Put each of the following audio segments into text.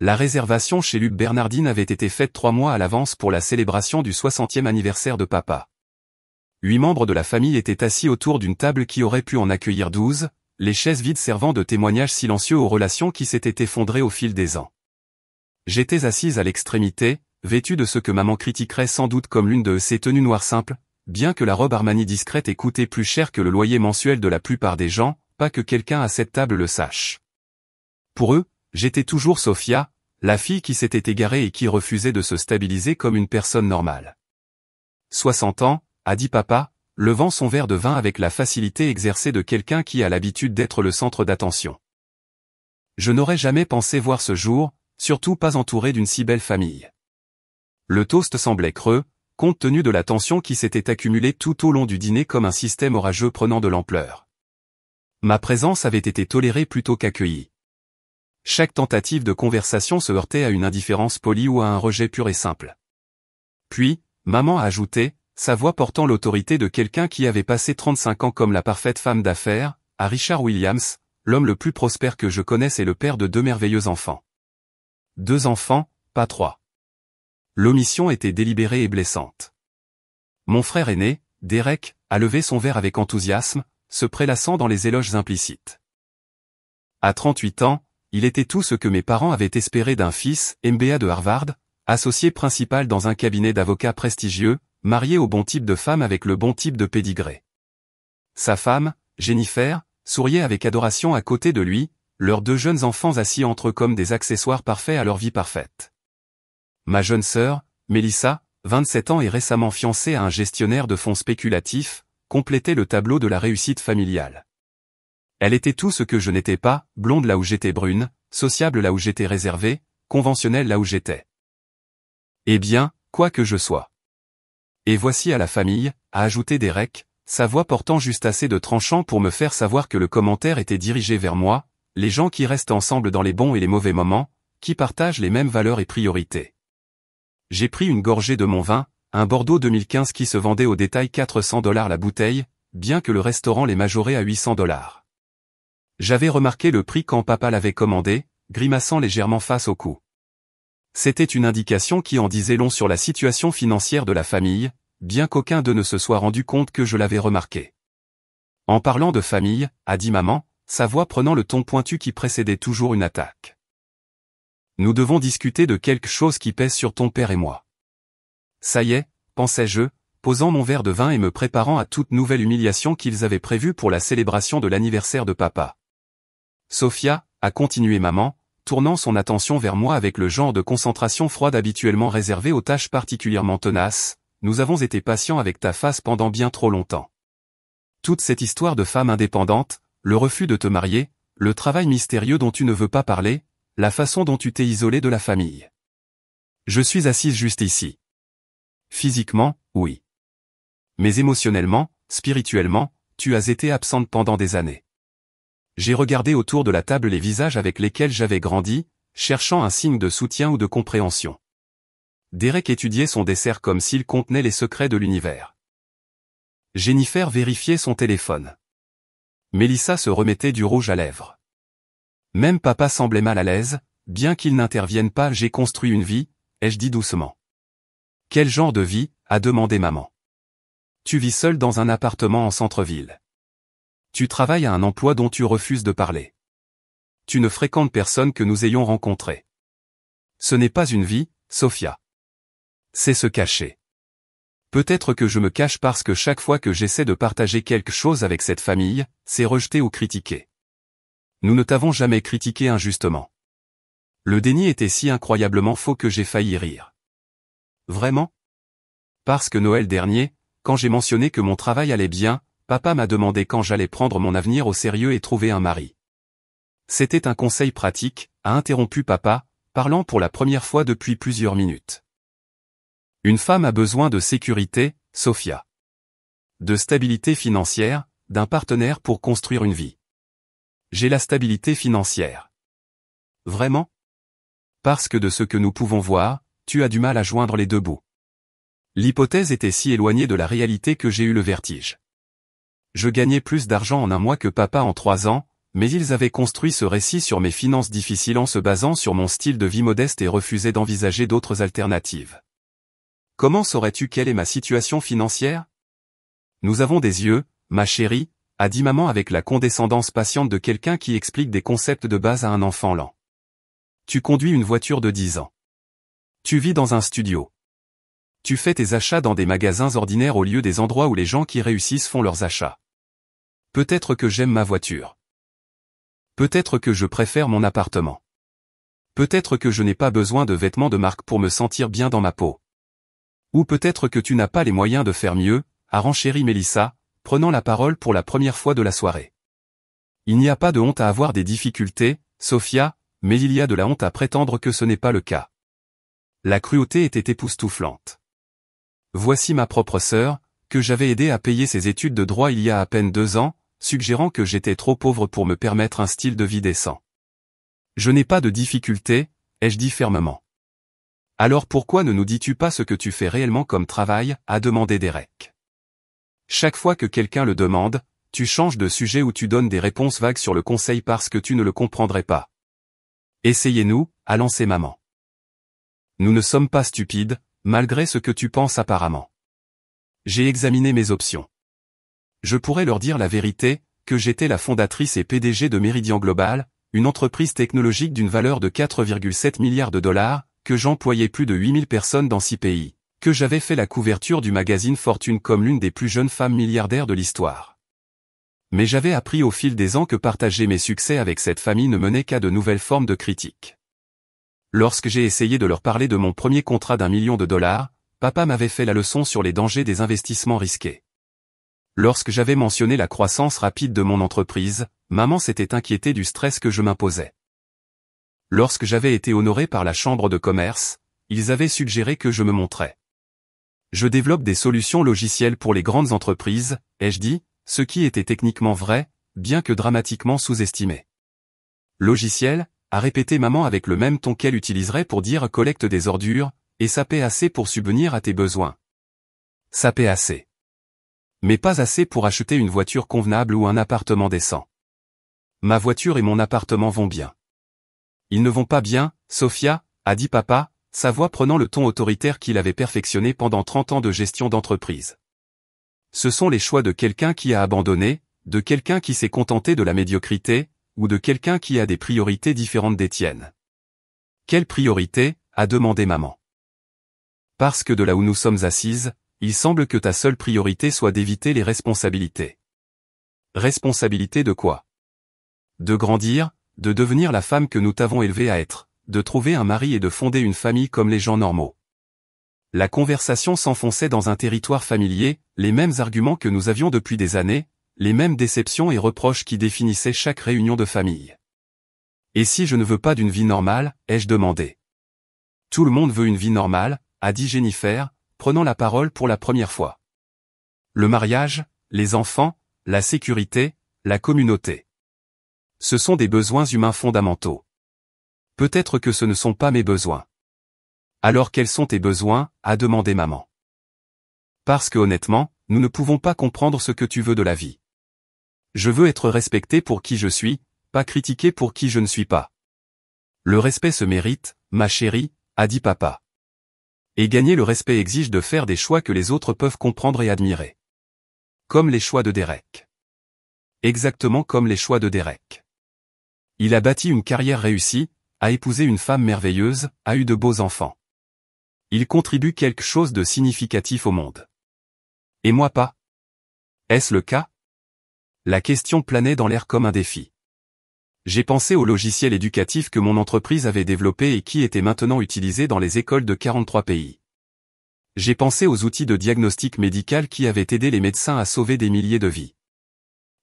La réservation chez Luc Bernardine avait été faite 3 mois à l'avance pour la célébration du 60e anniversaire de papa. 8 membres de la famille étaient assis autour d'une table qui aurait pu en accueillir 12, les chaises vides servant de témoignage silencieux aux relations qui s'étaient effondrées au fil des ans. J'étais assise à l'extrémité, vêtue de ce que maman critiquerait sans doute comme l'une de ses tenues noires simples, bien que la robe Armani discrète ait coûté plus cher que le loyer mensuel de la plupart des gens, pas que quelqu'un à cette table le sache. Pour eux, j'étais toujours Sophia, la fille qui s'était égarée et qui refusait de se stabiliser comme une personne normale. 60 ans, a dit papa, levant son verre de vin avec la facilité exercée de quelqu'un qui a l'habitude d'être le centre d'attention. Je n'aurais jamais pensé voir ce jour, surtout pas entouré d'une si belle famille. Le toast semblait creux, compte tenu de la tension qui s'était accumulée tout au long du dîner comme un système orageux prenant de l'ampleur. Ma présence avait été tolérée plutôt qu'accueillie. Chaque tentative de conversation se heurtait à une indifférence polie ou à un rejet pur et simple. Puis, maman a ajouté, sa voix portant l'autorité de quelqu'un qui avait passé 35 ans comme la parfaite femme d'affaires, à Richard Williams, l'homme le plus prospère que je connaisse et le père de 2 merveilleux enfants. 2 enfants, pas 3. L'omission était délibérée et blessante. Mon frère aîné, Derek, a levé son verre avec enthousiasme, se prélassant dans les éloges implicites. À 38 ans, il était tout ce que mes parents avaient espéré d'un fils, MBA de Harvard, associé principal dans un cabinet d'avocats prestigieux, marié au bon type de femme avec le bon type de pédigré. Sa femme, Jennifer, souriait avec adoration à côté de lui, leurs 2 jeunes enfants assis entre eux comme des accessoires parfaits à leur vie parfaite. Ma jeune sœur, Melissa, 27 ans et récemment fiancée à un gestionnaire de fonds spéculatifs, complétait le tableau de la réussite familiale. Elle était tout ce que je n'étais pas, blonde là où j'étais brune, sociable là où j'étais réservée, conventionnelle là où j'étais. Eh bien, quoi que je sois. Et voici à la famille, a ajouté Derek, sa voix portant juste assez de tranchant pour me faire savoir que le commentaire était dirigé vers moi, les gens qui restent ensemble dans les bons et les mauvais moments, qui partagent les mêmes valeurs et priorités. J'ai pris une gorgée de mon vin, un Bordeaux 2015 qui se vendait au détail $400 la bouteille, bien que le restaurant les majorait à $800. J'avais remarqué le prix quand papa l'avait commandé, grimaçant légèrement face au coût. C'était une indication qui en disait long sur la situation financière de la famille, bien qu'aucun d'eux ne se soit rendu compte que je l'avais remarqué. En parlant de famille, a dit maman, sa voix prenant le ton pointu qui précédait toujours une attaque. Nous devons discuter de quelque chose qui pèse sur ton père et moi. Ça y est, pensais-je, posant mon verre de vin et me préparant à toute nouvelle humiliation qu'ils avaient prévue pour la célébration de l'anniversaire de papa. Sophia, a continué maman, tournant son attention vers moi avec le genre de concentration froide habituellement réservé aux tâches particulièrement tenaces, nous avons été patients avec ta face pendant bien trop longtemps. Toute cette histoire de femme indépendante, le refus de te marier, le travail mystérieux dont tu ne veux pas parler, la façon dont tu t'es isolée de la famille. Je suis assise juste ici. Physiquement, oui. Mais émotionnellement, spirituellement, tu as été absente pendant des années. J'ai regardé autour de la table les visages avec lesquels j'avais grandi, cherchant un signe de soutien ou de compréhension. Derek étudiait son dessert comme s'il contenait les secrets de l'univers. Jennifer vérifiait son téléphone. Melissa se remettait du rouge à lèvres. Même papa semblait mal à l'aise, bien qu'il n'intervienne pas. J'ai construit une vie, ai-je dit doucement. Quel genre de vie, a demandé maman. Tu vis seul dans un appartement en centre-ville. Tu travailles à un emploi dont tu refuses de parler. Tu ne fréquentes personne que nous ayons rencontré. Ce n'est pas une vie, Sophia. C'est se cacher. Peut-être que je me cache parce que chaque fois que j'essaie de partager quelque chose avec cette famille, c'est rejeté ou critiqué. Nous ne t'avons jamais critiqué injustement. Le déni était si incroyablement faux que j'ai failli rire. Vraiment? Parce que Noël dernier, quand j'ai mentionné que mon travail allait bien, papa m'a demandé quand j'allais prendre mon avenir au sérieux et trouver un mari. C'était un conseil pratique, a interrompu papa, parlant pour la première fois depuis plusieurs minutes. Une femme a besoin de sécurité, Sophia. De stabilité financière, d'un partenaire pour construire une vie. J'ai la stabilité financière. Vraiment? Parce que de ce que nous pouvons voir, tu as du mal à joindre les 2 bouts. L'hypothèse était si éloignée de la réalité que j'ai eu le vertige. Je gagnais plus d'argent en un mois que papa en 3 ans, mais ils avaient construit ce récit sur mes finances difficiles en se basant sur mon style de vie modeste et refusaient d'envisager d'autres alternatives. Comment saurais-tu quelle est ma situation financière? Nous avons des yeux, ma chérie, a dit maman avec la condescendance patiente de quelqu'un qui explique des concepts de base à un enfant lent. Tu conduis une voiture de 10 ans. Tu vis dans un studio. Tu fais tes achats dans des magasins ordinaires au lieu des endroits où les gens qui réussissent font leurs achats. Peut-être que j'aime ma voiture. Peut-être que je préfère mon appartement. Peut-être que je n'ai pas besoin de vêtements de marque pour me sentir bien dans ma peau. Ou peut-être que tu n'as pas les moyens de faire mieux, a renchéri Mélissa, prenant la parole pour la première fois de la soirée. Il n'y a pas de honte à avoir des difficultés, Sophia, mais il y a de la honte à prétendre que ce n'est pas le cas. La cruauté était époustouflante. Voici ma propre sœur, que j'avais aidé à payer ses études de droit il y a à peine 2 ans, suggérant que j'étais trop pauvre pour me permettre un style de vie décent. Je n'ai pas de difficulté, ai-je dit fermement. Alors pourquoi ne nous dis-tu pas ce que tu fais réellement comme travail, a demandé Derek. Chaque fois que quelqu'un le demande, tu changes de sujet ou tu donnes des réponses vagues sur le conseil parce que tu ne le comprendrais pas. Essayez-nous, a lancé maman. Nous ne sommes pas stupides, malgré ce que tu penses apparemment. J'ai examiné mes options. Je pourrais leur dire la vérité, que j'étais la fondatrice et PDG de Meridian Global, une entreprise technologique d'une valeur de 4,7 milliards de dollars, que j'employais plus de 8000 personnes dans 6 pays, que j'avais fait la couverture du magazine Fortune comme l'une des plus jeunes femmes milliardaires de l'histoire. Mais j'avais appris au fil des ans que partager mes succès avec cette famille ne menait qu'à de nouvelles formes de critiques. Lorsque j'ai essayé de leur parler de mon premier contrat d'1 million de dollars, papa m'avait fait la leçon sur les dangers des investissements risqués. Lorsque j'avais mentionné la croissance rapide de mon entreprise, maman s'était inquiétée du stress que je m'imposais. Lorsque j'avais été honoré par la chambre de commerce, ils avaient suggéré que je me montrais. Je développe des solutions logicielles pour les grandes entreprises, ai-je dit, ce qui était techniquement vrai, bien que dramatiquement sous-estimé. Logiciel, a répété maman avec le même ton qu'elle utiliserait pour dire collecte des ordures, et ça paie assez pour subvenir à tes besoins. Ça paie assez. Mais pas assez pour acheter une voiture convenable ou un appartement décent. Ma voiture et mon appartement vont bien. Ils ne vont pas bien, Sophia, a dit papa, sa voix prenant le ton autoritaire qu'il avait perfectionné pendant 30 ans de gestion d'entreprise. Ce sont les choix de quelqu'un qui a abandonné, de quelqu'un qui s'est contenté de la médiocrité, ou de quelqu'un qui a des priorités différentes des tiennes. Quelle priorité, a demandé maman. Parce que de là où nous sommes assises, il semble que ta seule priorité soit d'éviter les responsabilités. Responsabilité de quoi? De grandir, de devenir la femme que nous t'avons élevée à être, de trouver un mari et de fonder une famille comme les gens normaux. La conversation s'enfonçait dans un territoire familier, les mêmes arguments que nous avions depuis des années, les mêmes déceptions et reproches qui définissaient chaque réunion de famille. Et si je ne veux pas d'une vie normale, ai-je demandé. Tout le monde veut une vie normale, a dit Jennifer, prenant la parole pour la première fois. Le mariage, les enfants, la sécurité, la communauté. Ce sont des besoins humains fondamentaux. Peut-être que ce ne sont pas mes besoins. Alors quels sont tes besoins, a demandé maman. Parce que honnêtement, nous ne pouvons pas comprendre ce que tu veux de la vie. Je veux être respecté pour qui je suis, pas critiqué pour qui je ne suis pas. Le respect se mérite, ma chérie, a dit papa. Et gagner le respect exige de faire des choix que les autres peuvent comprendre et admirer. Comme les choix de Derek. Exactement comme les choix de Derek. Il a bâti une carrière réussie, a épousé une femme merveilleuse, a eu de beaux enfants. Il contribue quelque chose de significatif au monde. Et moi pas? Est-ce le cas? La question planait dans l'air comme un défi. J'ai pensé au logiciel éducatif que mon entreprise avait développé et qui était maintenant utilisé dans les écoles de 43 pays. J'ai pensé aux outils de diagnostic médical qui avaient aidé les médecins à sauver des milliers de vies.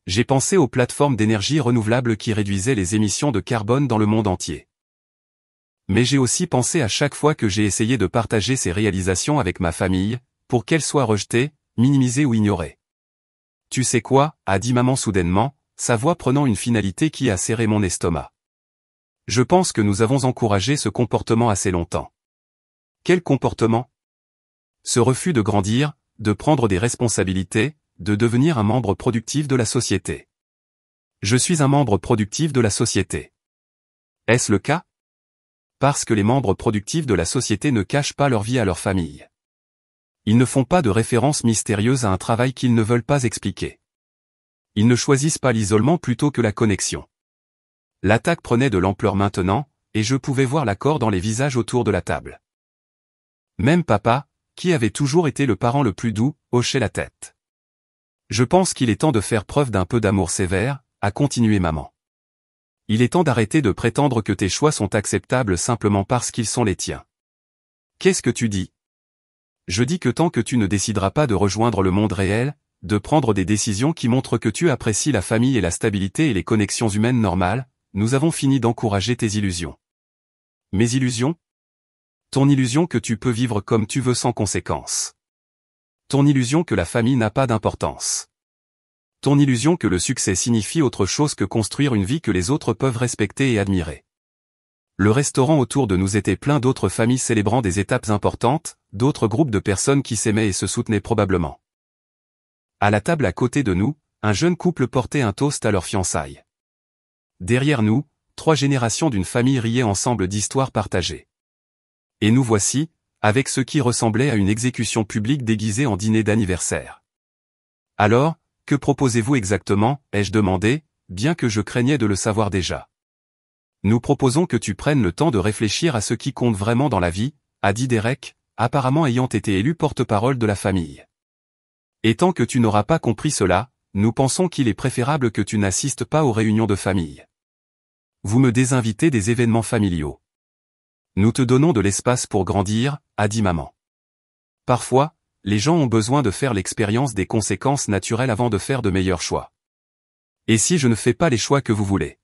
J'ai pensé aux plateformes d'énergie renouvelable qui réduisaient les émissions de carbone dans le monde entier. Mais j'ai aussi pensé à chaque fois que j'ai essayé de partager ces réalisations avec ma famille, pour qu'elles soient rejetées, minimisées ou ignorées. Tu sais quoi, a dit maman soudainement, sa voix prenant une finalité qui a serré mon estomac. Je pense que nous avons encouragé ce comportement assez longtemps. Quel comportement? Ce refus de grandir, de prendre des responsabilités, de devenir un membre productif de la société. Je suis un membre productif de la société. Est-ce le cas? Parce que les membres productifs de la société ne cachent pas leur vie à leur famille. Ils ne font pas de références mystérieuses à un travail qu'ils ne veulent pas expliquer. Ils ne choisissent pas l'isolement plutôt que la connexion. L'attaque prenait de l'ampleur maintenant, et je pouvais voir l'accord dans les visages autour de la table. Même papa, qui avait toujours été le parent le plus doux, hochait la tête. Je pense qu'il est temps de faire preuve d'un peu d'amour sévère, a continué maman. Il est temps d'arrêter de prétendre que tes choix sont acceptables simplement parce qu'ils sont les tiens. Qu'est-ce que tu dis? Je dis que tant que tu ne décideras pas de rejoindre le monde réel, de prendre des décisions qui montrent que tu apprécies la famille et la stabilité et les connexions humaines normales, nous avons fini d'encourager tes illusions. Mes illusions? Ton illusion que tu peux vivre comme tu veux sans conséquence. Ton illusion que la famille n'a pas d'importance. Ton illusion que le succès signifie autre chose que construire une vie que les autres peuvent respecter et admirer. Le restaurant autour de nous était plein d'autres familles célébrant des étapes importantes, d'autres groupes de personnes qui s'aimaient et se soutenaient probablement. À la table à côté de nous, un jeune couple portait un toast à leur fiançailles. Derrière nous, 3 générations d'une famille riaient ensemble d'histoires partagées. Et nous voici, avec ce qui ressemblait à une exécution publique déguisée en dîner d'anniversaire. Alors, que proposez-vous exactement, ai-je demandé, bien que je craignais de le savoir déjà. Nous proposons que tu prennes le temps de réfléchir à ce qui compte vraiment dans la vie, a dit Derek, apparemment ayant été élu porte-parole de la famille. Et tant que tu n'auras pas compris cela, nous pensons qu'il est préférable que tu n'assistes pas aux réunions de famille. Vous me désinvitez des événements familiaux. Nous te donnons de l'espace pour grandir, a dit maman. Parfois, les gens ont besoin de faire l'expérience des conséquences naturelles avant de faire de meilleurs choix. Et si je ne fais pas les choix que vous voulez?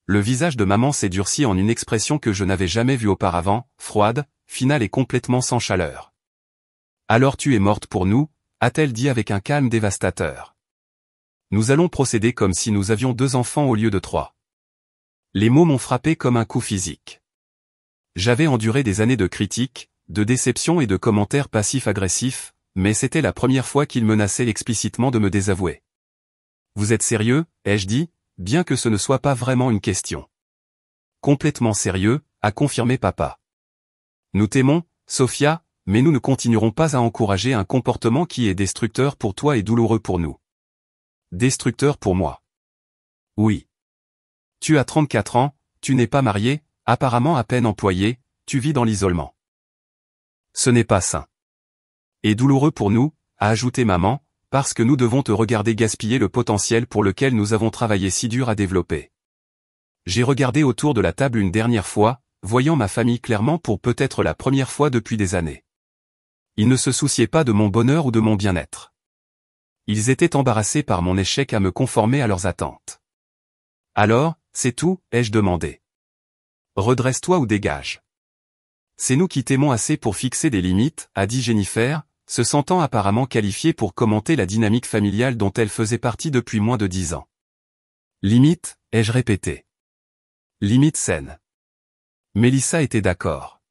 Le visage de maman s'est durci en une expression que je n'avais jamais vue auparavant, froide, finale et complètement sans chaleur. Alors tu es morte pour nous, a-t-elle dit avec un calme dévastateur. Nous allons procéder comme si nous avions 2 enfants au lieu de 3. Les mots m'ont frappé comme un coup physique. J'avais enduré des années de critiques, de déceptions et de commentaires passifs-agressifs, mais c'était la première fois qu'il menaçait explicitement de me désavouer. Vous êtes sérieux, ai-je dit, bien que ce ne soit pas vraiment une question. Complètement sérieux, a confirmé papa. Nous t'aimons, Sophia, mais nous ne continuerons pas à encourager un comportement qui est destructeur pour toi et douloureux pour nous. Destructeur pour moi. Oui. Tu as 34 ans, tu n'es pas marié, apparemment à peine employé, tu vis dans l'isolement. Ce n'est pas sain. Et douloureux pour nous, a ajouté maman, parce que nous devons te regarder gaspiller le potentiel pour lequel nous avons travaillé si dur à développer. J'ai regardé autour de la table une dernière fois, voyant ma famille clairement pour peut-être la première fois depuis des années. Ils ne se souciaient pas de mon bonheur ou de mon bien-être. Ils étaient embarrassés par mon échec à me conformer à leurs attentes. Alors, c'est tout, ai-je demandé. Redresse-toi ou dégage. C'est nous qui t'aimons assez pour fixer des limites, a dit Jennifer, se sentant apparemment qualifiée pour commenter la dynamique familiale dont elle faisait partie depuis moins de 10 ans. Limite, ai-je répété. Limite saine. Mélissa était d'accord.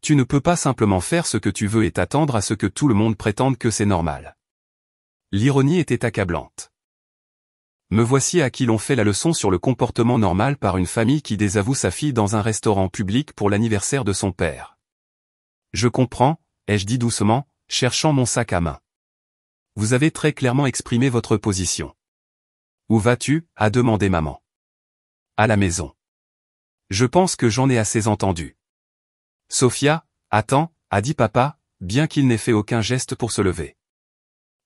Tu ne peux pas simplement faire ce que tu veux et t'attendre à ce que tout le monde prétende que c'est normal. L'ironie était accablante. Me voici à qui l'on fait la leçon sur le comportement normal par une famille qui désavoue sa fille dans un restaurant public pour l'anniversaire de son père. Je comprends, ai-je dit doucement, cherchant mon sac à main. Vous avez très clairement exprimé votre position. Où vas-tu, a demandé maman. À la maison. Je pense que j'en ai assez entendu. Sophia, attends, a dit papa, bien qu'il n'ait fait aucun geste pour se lever.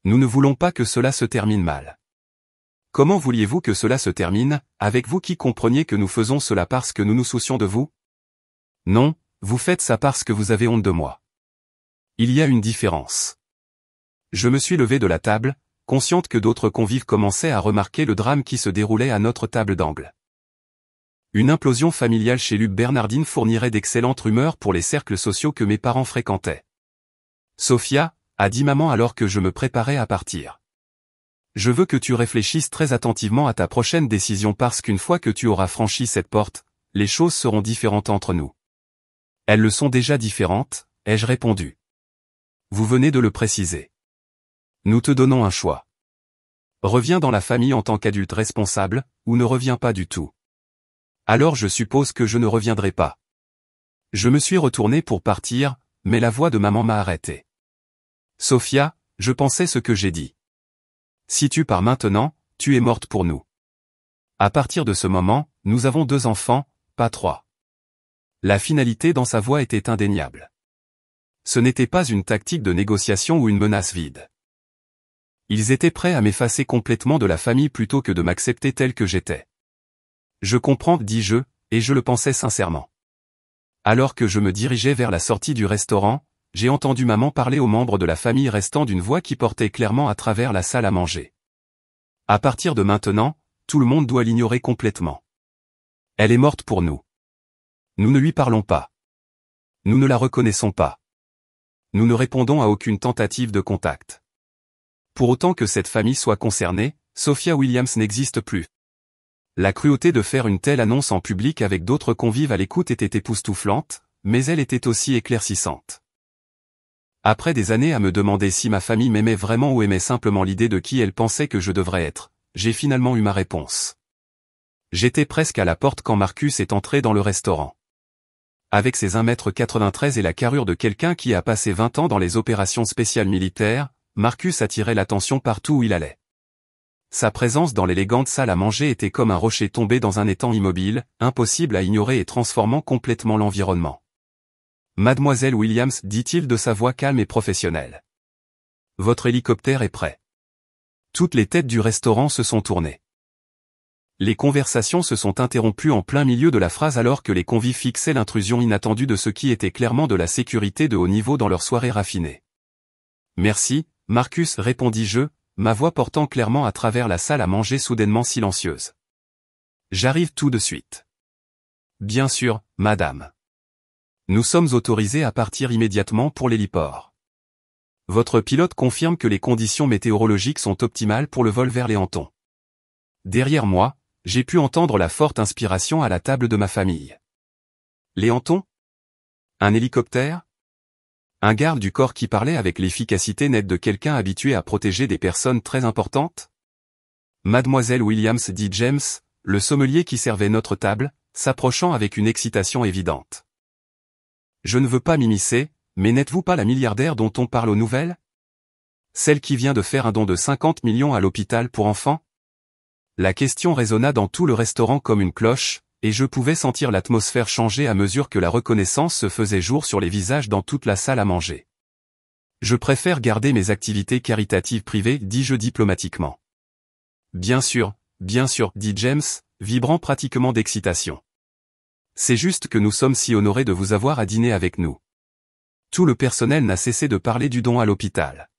Nous ne voulons pas que cela se termine mal. Comment vouliez-vous que cela se termine, avec vous qui compreniez que nous faisons cela parce que nous nous soucions de vous? Non, vous faites ça parce que vous avez honte de moi. Il y a une différence. Je me suis levé de la table, consciente que d'autres convives commençaient à remarquer le drame qui se déroulait à notre table d'angle. Une implosion familiale chez Luc Bernardine fournirait d'excellentes rumeurs pour les cercles sociaux que mes parents fréquentaient. Sophia, a dit maman alors que je me préparais à partir. Je veux que tu réfléchisses très attentivement à ta prochaine décision parce qu'une fois que tu auras franchi cette porte, les choses seront différentes entre nous. Elles le sont déjà différentes, ai-je répondu. Vous venez de le préciser. Nous te donnons un choix. Reviens dans la famille en tant qu'adulte responsable, ou ne reviens pas du tout. Alors je suppose que je ne reviendrai pas. Je me suis retourné pour partir, mais la voix de maman m'a arrêté. Sophia, je pensais ce que j'ai dit. Si tu pars maintenant, tu es morte pour nous. À partir de ce moment, nous avons 2 enfants, pas 3. La finalité dans sa voix était indéniable. Ce n'était pas une tactique de négociation ou une menace vide. Ils étaient prêts à m'effacer complètement de la famille plutôt que de m'accepter tel que j'étais. Je comprends, dis-je, et je le pensais sincèrement. Alors que je me dirigeais vers la sortie du restaurant, j'ai entendu maman parler aux membres de la famille restant d'une voix qui portait clairement à travers la salle à manger. À partir de maintenant, tout le monde doit l'ignorer complètement. Elle est morte pour nous. Nous ne lui parlons pas. Nous ne la reconnaissons pas. Nous ne répondons à aucune tentative de contact. Pour autant que cette famille soit concernée, Sophia Williams n'existe plus. La cruauté de faire une telle annonce en public avec d'autres convives à l'écoute était époustouflante, mais elle était aussi éclaircissante. Après des années à me demander si ma famille m'aimait vraiment ou aimait simplement l'idée de qui elle pensait que je devrais être, j'ai finalement eu ma réponse. J'étais presque à la porte quand Marcus est entré dans le restaurant. Avec ses 1,93 m et la carrure de quelqu'un qui a passé 20 ans dans les opérations spéciales militaires, Marcus attirait l'attention partout où il allait. Sa présence dans l'élégante salle à manger était comme un rocher tombé dans un étang immobile, impossible à ignorer et transformant complètement l'environnement. Mademoiselle Williams, dit-il de sa voix calme et professionnelle. Votre hélicoptère est prêt. Toutes les têtes du restaurant se sont tournées. Les conversations se sont interrompues en plein milieu de la phrase alors que les convives fixaient l'intrusion inattendue de ce qui était clairement de la sécurité de haut niveau dans leur soirée raffinée. Merci, Marcus, répondis-je, ma voix portant clairement à travers la salle à manger soudainement silencieuse. J'arrive tout de suite. Bien sûr, madame. Nous sommes autorisés à partir immédiatement pour l'héliport. Votre pilote confirme que les conditions météorologiques sont optimales pour le vol vers les Hamptons. Derrière moi, j'ai pu entendre la forte inspiration à la table de ma famille. Les Hamptons? Un hélicoptère? Un garde du corps qui parlait avec l'efficacité nette de quelqu'un habitué à protéger des personnes très importantes? Mademoiselle Williams, dit James, le sommelier qui servait notre table, s'approchant avec une excitation évidente. Je ne veux pas m'immiscer, mais n'êtes-vous pas la milliardaire dont on parle aux nouvelles? Celle qui vient de faire un don de 50 millions à l'hôpital pour enfants? La question résonna dans tout le restaurant comme une cloche, et je pouvais sentir l'atmosphère changer à mesure que la reconnaissance se faisait jour sur les visages dans toute la salle à manger. Je préfère garder mes activités caritatives privées, dis-je diplomatiquement. Bien sûr, dit James, vibrant pratiquement d'excitation. C'est juste que nous sommes si honorés de vous avoir à dîner avec nous. Tout le personnel n'a cessé de parler du don à l'hôpital.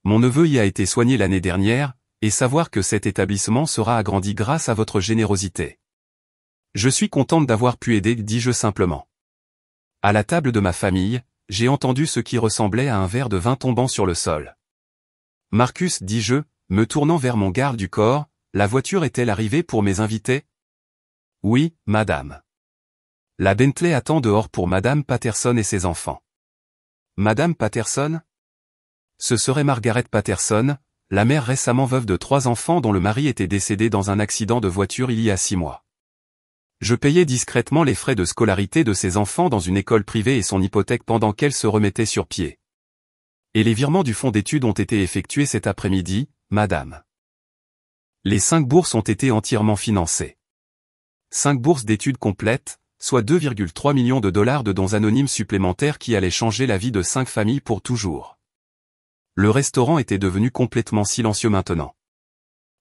Mon neveu y a été soigné l'année dernière, et savoir que cet établissement sera agrandi grâce à votre générosité. Je suis contente d'avoir pu aider, dis-je simplement. À la table de ma famille, j'ai entendu ce qui ressemblait à un verre de vin tombant sur le sol. Marcus, dis-je, me tournant vers mon garde du corps, la voiture est-elle arrivée pour mes invités? Oui, madame. La Bentley attend dehors pour madame Patterson et ses enfants. Madame Patterson? Ce serait Margaret Patterson, la mère récemment veuve de 3 enfants dont le mari était décédé dans un accident de voiture il y a 6 mois. Je payais discrètement les frais de scolarité de ses enfants dans une école privée et son hypothèque pendant qu'elle se remettait sur pied. Et les virements du fonds d'études ont été effectués cet après-midi, madame. Les 5 bourses ont été entièrement financées. 5 bourses d'études complètes, soit 2,3 millions de dollars de dons anonymes supplémentaires qui allaient changer la vie de 5 familles pour toujours. Le restaurant était devenu complètement silencieux maintenant.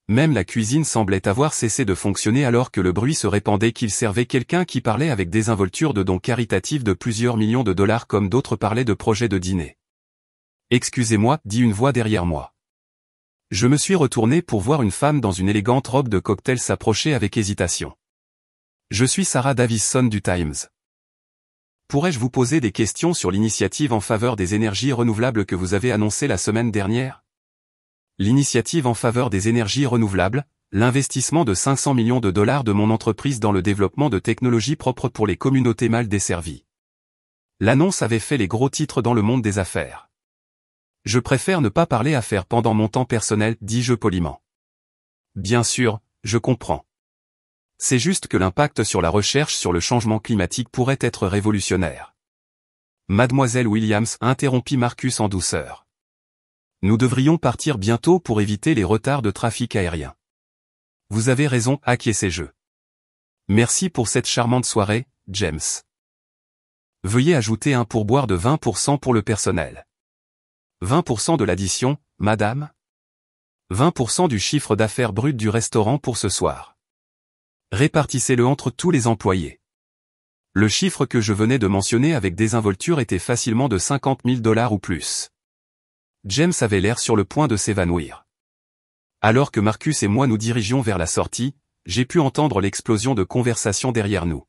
Même la cuisine semblait avoir cessé de fonctionner alors que le bruit se répandait qu'il servait quelqu'un qui parlait avec désinvolture de dons caritatifs de plusieurs millions de dollars comme d'autres parlaient de projets de dîner. Excusez-moi, dit une voix derrière moi. Je me suis retourné pour voir une femme dans une élégante robe de cocktail s'approcher avec hésitation. Je suis Sarah Davison du Times. Pourrais-je vous poser des questions sur l'initiative en faveur des énergies renouvelables que vous avez annoncée la semaine dernière? L'initiative en faveur des énergies renouvelables, l'investissement de 500 millions de dollars de mon entreprise dans le développement de technologies propres pour les communautés mal desservies. L'annonce avait fait les gros titres dans le monde des affaires. Je préfère ne pas parler affaires pendant mon temps personnel, dis-je poliment. Bien sûr, je comprends. C'est juste que l'impact sur la recherche sur le changement climatique pourrait être révolutionnaire. Mademoiselle Williams interrompit Marcus en douceur. Nous devrions partir bientôt pour éviter les retards de trafic aérien. Vous avez raison, acquiesçai-je. Merci pour cette charmante soirée, James. Veuillez ajouter un pourboire de 20% pour le personnel. 20% de l'addition, madame? 20% du chiffre d'affaires brut du restaurant pour ce soir. Répartissez-le entre tous les employés. Le chiffre que je venais de mentionner avec désinvolture était facilement de 50 000 $ ou plus. James avait l'air sur le point de s'évanouir. Alors que Marcus et moi nous dirigions vers la sortie, j'ai pu entendre l'explosion de conversation derrière nous.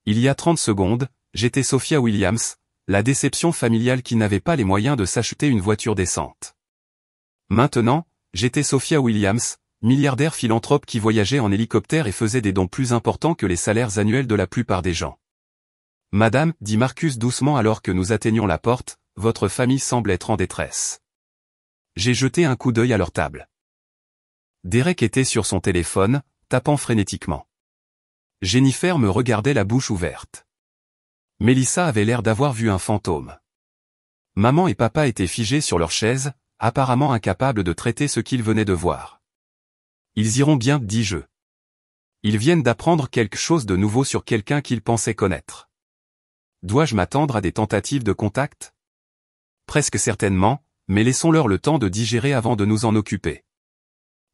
Il y a 30 secondes, j'étais Sophia Williams, la déception familiale qui n'avait pas les moyens de s'acheter une voiture décente. Maintenant, j'étais Sophia Williams, milliardaire philanthrope qui voyageait en hélicoptère et faisait des dons plus importants que les salaires annuels de la plupart des gens. Madame, dit Marcus doucement alors que nous atteignions la porte, votre famille semble être en détresse. J'ai jeté un coup d'œil à leur table. Derek était sur son téléphone, tapant frénétiquement. Jennifer me regardait la bouche ouverte. Melissa avait l'air d'avoir vu un fantôme. Maman et papa étaient figés sur leur chaise, apparemment incapables de traiter ce qu'ils venaient de voir. Ils iront bien, dis-je. Ils viennent d'apprendre quelque chose de nouveau sur quelqu'un qu'ils pensaient connaître. Dois-je m'attendre à des tentatives de contact? Presque certainement, mais laissons-leur le temps de digérer avant de nous en occuper.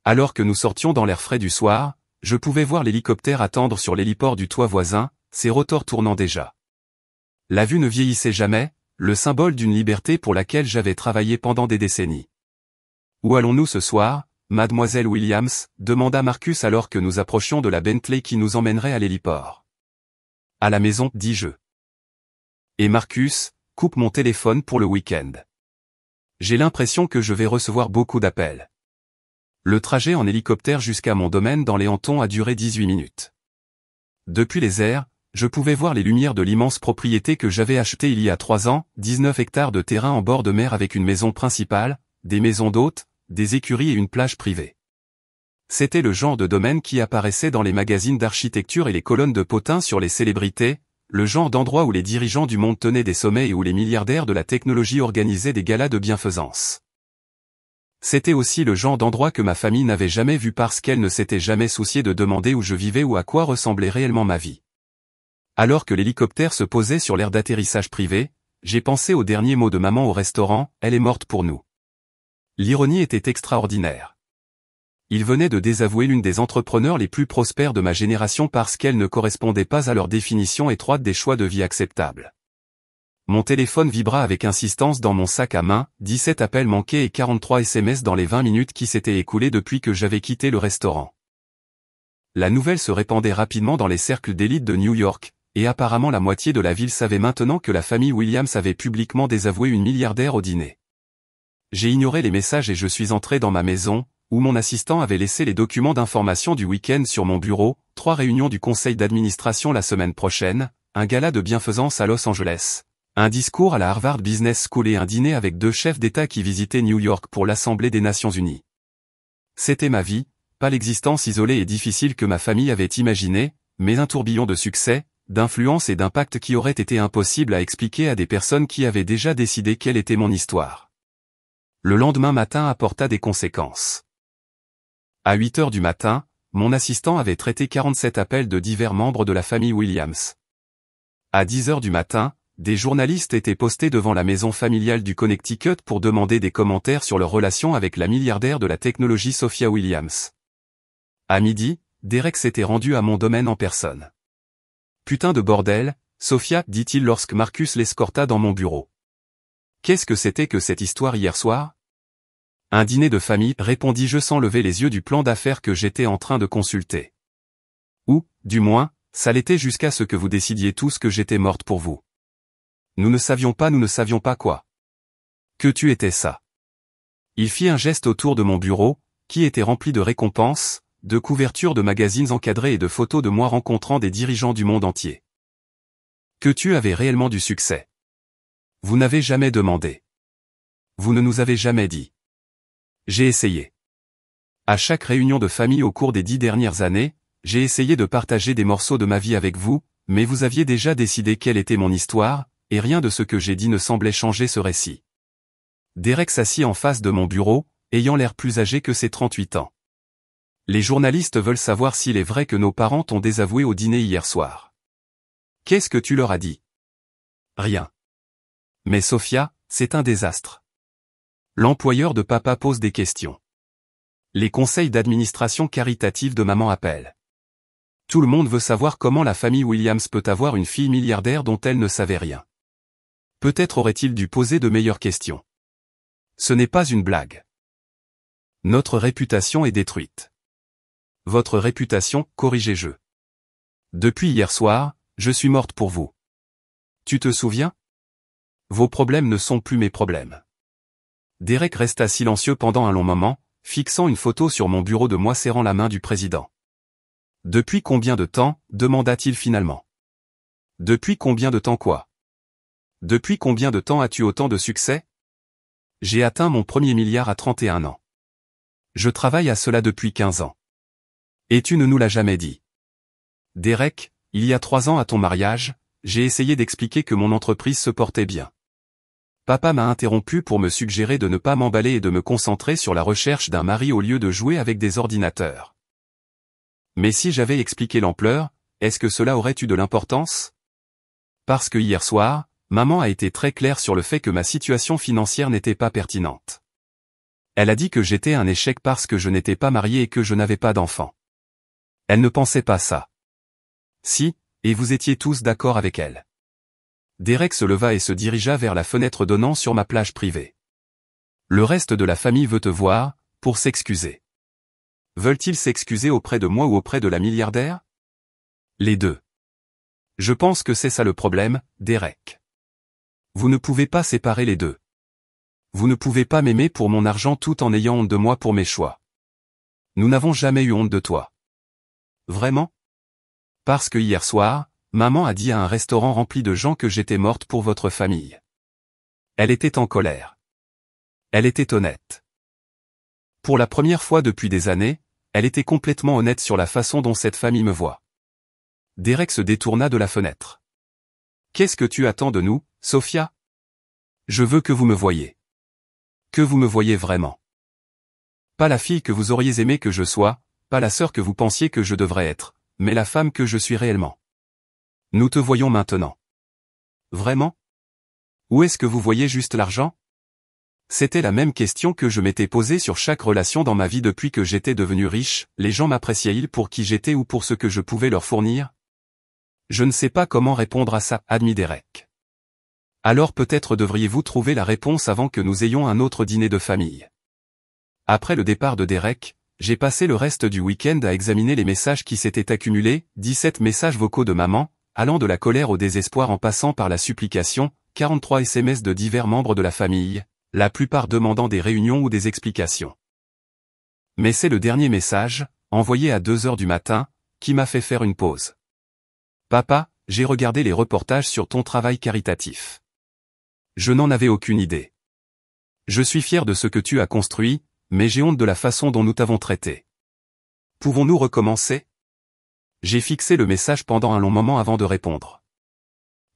Alors que nous sortions dans l'air frais du soir, je pouvais voir l'hélicoptère attendre sur l'héliport du toit voisin, ses rotors tournant déjà. La vue ne vieillissait jamais, le symbole d'une liberté pour laquelle j'avais travaillé pendant des décennies. Où allons-nous ce soir, Mademoiselle Williams, demanda Marcus alors que nous approchions de la Bentley qui nous emmènerait à l'héliport. À la maison, dis-je. Et Marcus, coupe mon téléphone pour le week-end. J'ai l'impression que je vais recevoir beaucoup d'appels. Le trajet en hélicoptère jusqu'à mon domaine dans les Hamptons a duré 18 minutes. Depuis les airs, je pouvais voir les lumières de l'immense propriété que j'avais achetée il y a 3 ans, 19 hectares de terrain en bord de mer avec une maison principale, des maisons d'hôtes, des écuries et une plage privée. C'était le genre de domaine qui apparaissait dans les magazines d'architecture et les colonnes de potins sur les célébrités, le genre d'endroit où les dirigeants du monde tenaient des sommets et où les milliardaires de la technologie organisaient des galas de bienfaisance. C'était aussi le genre d'endroit que ma famille n'avait jamais vu parce qu'elle ne s'était jamais souciée de demander où je vivais ou à quoi ressemblait réellement ma vie. Alors que l'hélicoptère se posait sur l'aire d'atterrissage privé, j'ai pensé aux derniers mots de maman au restaurant, elle est morte pour nous. L'ironie était extraordinaire. Il venait de désavouer l'une des entrepreneurs les plus prospères de ma génération parce qu'elle ne correspondait pas à leur définition étroite des choix de vie acceptables. Mon téléphone vibra avec insistance dans mon sac à main, 17 appels manqués et 43 SMS dans les 20 minutes qui s'étaient écoulées depuis que j'avais quitté le restaurant. La nouvelle se répandait rapidement dans les cercles d'élite de New York, et apparemment la moitié de la ville savait maintenant que la famille Williams avait publiquement désavoué une milliardaire au dîner. J'ai ignoré les messages et je suis entré dans ma maison, où mon assistant avait laissé les documents d'information du week-end sur mon bureau, 3 réunions du conseil d'administration la semaine prochaine, un gala de bienfaisance à Los Angeles, un discours à la Harvard Business School et un dîner avec 2 chefs d'État qui visitaient New York pour l'Assemblée des Nations Unies. C'était ma vie, pas l'existence isolée et difficile que ma famille avait imaginée, mais un tourbillon de succès, d'influence et d'impact qui aurait été impossible à expliquer à des personnes qui avaient déjà décidé quelle était mon histoire. Le lendemain matin apporta des conséquences. À 8 heures du matin, mon assistant avait traité 47 appels de divers membres de la famille Williams. À 10 heures du matin, des journalistes étaient postés devant la maison familiale du Connecticut pour demander des commentaires sur leur relation avec la milliardaire de la technologie Sophia Williams. À midi, Derek s'était rendu à mon domaine en personne. Putain de bordel, Sophia, dit-il lorsque Marcus l'escorta dans mon bureau. Qu'est-ce que c'était que cette histoire hier soir? Un dîner de famille, répondis-je sans lever les yeux du plan d'affaires que j'étais en train de consulter. Ou, du moins, ça l'était jusqu'à ce que vous décidiez tous que j'étais morte pour vous. Nous ne savions pas quoi. Que tu étais ça. Il fit un geste autour de mon bureau, qui était rempli de récompenses, de couvertures de magazines encadrés et de photos de moi rencontrant des dirigeants du monde entier. Que tu avais réellement du succès. Vous n'avez jamais demandé. Vous ne nous avez jamais dit. J'ai essayé. À chaque réunion de famille au cours des 10 dernières années, j'ai essayé de partager des morceaux de ma vie avec vous, mais vous aviez déjà décidé quelle était mon histoire, et rien de ce que j'ai dit ne semblait changer ce récit. Derek s'assit en face de mon bureau, ayant l'air plus âgé que ses 38 ans. Les journalistes veulent savoir s'il est vrai que nos parents t'ont désavoué au dîner hier soir. Qu'est-ce que tu leur as dit? Rien. Mais Sophia, c'est un désastre. L'employeur de papa pose des questions. Les conseils d'administration caritative de maman appellent. Tout le monde veut savoir comment la famille Williams peut avoir une fille milliardaire dont elle ne savait rien. Peut-être aurait-il dû poser de meilleures questions. Ce n'est pas une blague. Notre réputation est détruite. Votre réputation, corrigez-je. Depuis hier soir, je suis morte pour vous. Tu te souviens? Vos problèmes ne sont plus mes problèmes. Derek resta silencieux pendant un long moment, fixant une photo sur mon bureau de moi serrant la main du président. Depuis combien de temps, demanda-t-il finalement. Depuis combien de temps quoi? Depuis combien de temps as-tu autant de succès? J'ai atteint mon premier milliard à 31 ans. Je travaille à cela depuis 15 ans. Et tu ne nous l'as jamais dit. Derek, il y a 3 ans à ton mariage, j'ai essayé d'expliquer que mon entreprise se portait bien. Papa m'a interrompu pour me suggérer de ne pas m'emballer et de me concentrer sur la recherche d'un mari au lieu de jouer avec des ordinateurs. Mais si j'avais expliqué l'ampleur, est-ce que cela aurait eu de l'importance? Parce que hier soir, maman a été très claire sur le fait que ma situation financière n'était pas pertinente. Elle a dit que j'étais un échec parce que je n'étais pas marié et que je n'avais pas d'enfant. Elle ne pensait pas ça. Si, et vous étiez tous d'accord avec elle. Derek se leva et se dirigea vers la fenêtre donnant sur ma plage privée. Le reste de la famille veut te voir, pour s'excuser. Veulent-ils s'excuser auprès de moi ou auprès de la milliardaire? Les deux. Je pense que c'est ça le problème, Derek. Vous ne pouvez pas séparer les deux. Vous ne pouvez pas m'aimer pour mon argent tout en ayant honte de moi pour mes choix. Nous n'avons jamais eu honte de toi. Vraiment? Parce que hier soir, maman a dit à un restaurant rempli de gens que j'étais morte pour votre famille. Elle était en colère. Elle était honnête. Pour la première fois depuis des années, elle était complètement honnête sur la façon dont cette famille me voit. Derek se détourna de la fenêtre. Qu'est-ce que tu attends de nous, Sophia? Je veux que vous me voyiez. Que vous me voyiez vraiment. Pas la fille que vous auriez aimé que je sois, pas la sœur que vous pensiez que je devrais être, mais la femme que je suis réellement. Nous te voyons maintenant. Vraiment? Où est-ce que vous voyez juste l'argent? C'était la même question que je m'étais posée sur chaque relation dans ma vie depuis que j'étais devenu riche, les gens m'appréciaient-ils pour qui j'étais ou pour ce que je pouvais leur fournir? Je ne sais pas comment répondre à ça, admit Derek. Alors peut-être devriez-vous trouver la réponse avant que nous ayons un autre dîner de famille. Après le départ de Derek, j'ai passé le reste du week-end à examiner les messages qui s'étaient accumulés, 17 messages vocaux de maman, allant de la colère au désespoir en passant par la supplication, 43 SMS de divers membres de la famille, la plupart demandant des réunions ou des explications. Mais c'est le dernier message, envoyé à 2 heures du matin, qui m'a fait faire une pause. Papa, j'ai regardé les reportages sur ton travail caritatif. Je n'en avais aucune idée. Je suis fier de ce que tu as construit, mais j'ai honte de la façon dont nous t'avons traité. Pouvons-nous recommencer? J'ai fixé le message pendant un long moment avant de répondre.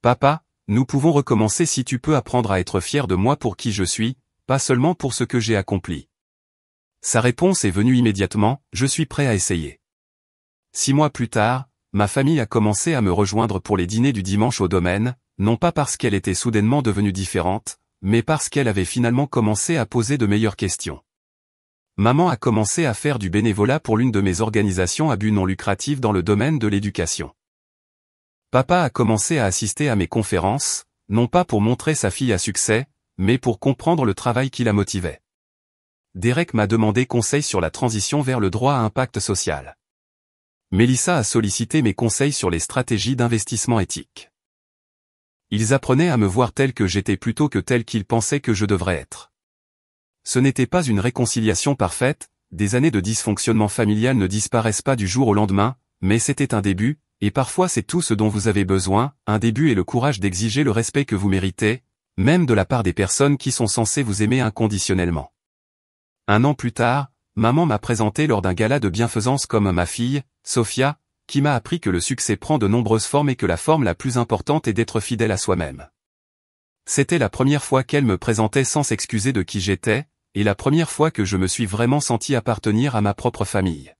Papa, nous pouvons recommencer si tu peux apprendre à être fier de moi pour qui je suis, pas seulement pour ce que j'ai accompli. Sa réponse est venue immédiatement, je suis prêt à essayer. 6 mois plus tard, ma famille a commencé à me rejoindre pour les dîners du dimanche au domaine, non pas parce qu'elle était soudainement devenue différente, mais parce qu'elle avait finalement commencé à poser de meilleures questions. Maman a commencé à faire du bénévolat pour l'une de mes organisations à but non lucratif dans le domaine de l'éducation. Papa a commencé à assister à mes conférences, non pas pour montrer sa fille à succès, mais pour comprendre le travail qui la motivait. Derek m'a demandé conseil sur la transition vers le droit à impact social. Mélissa a sollicité mes conseils sur les stratégies d'investissement éthique. Ils apprenaient à me voir tel que j'étais plutôt que tel qu'ils pensaient que je devrais être. Ce n'était pas une réconciliation parfaite, des années de dysfonctionnement familial ne disparaissent pas du jour au lendemain, mais c'était un début, et parfois c'est tout ce dont vous avez besoin, un début et le courage d'exiger le respect que vous méritez, Même de la part des personnes qui sont censées vous aimer inconditionnellement. 1 an plus tard, maman m'a présenté lors d'un gala de bienfaisance comme ma fille, Sophia, qui m'a appris que le succès prend de nombreuses formes et que la forme la plus importante est d'être fidèle à soi-même. C'était la première fois qu'elle me présentait sans s'excuser de qui j'étais, et la première fois que je me suis vraiment senti appartenir à ma propre famille.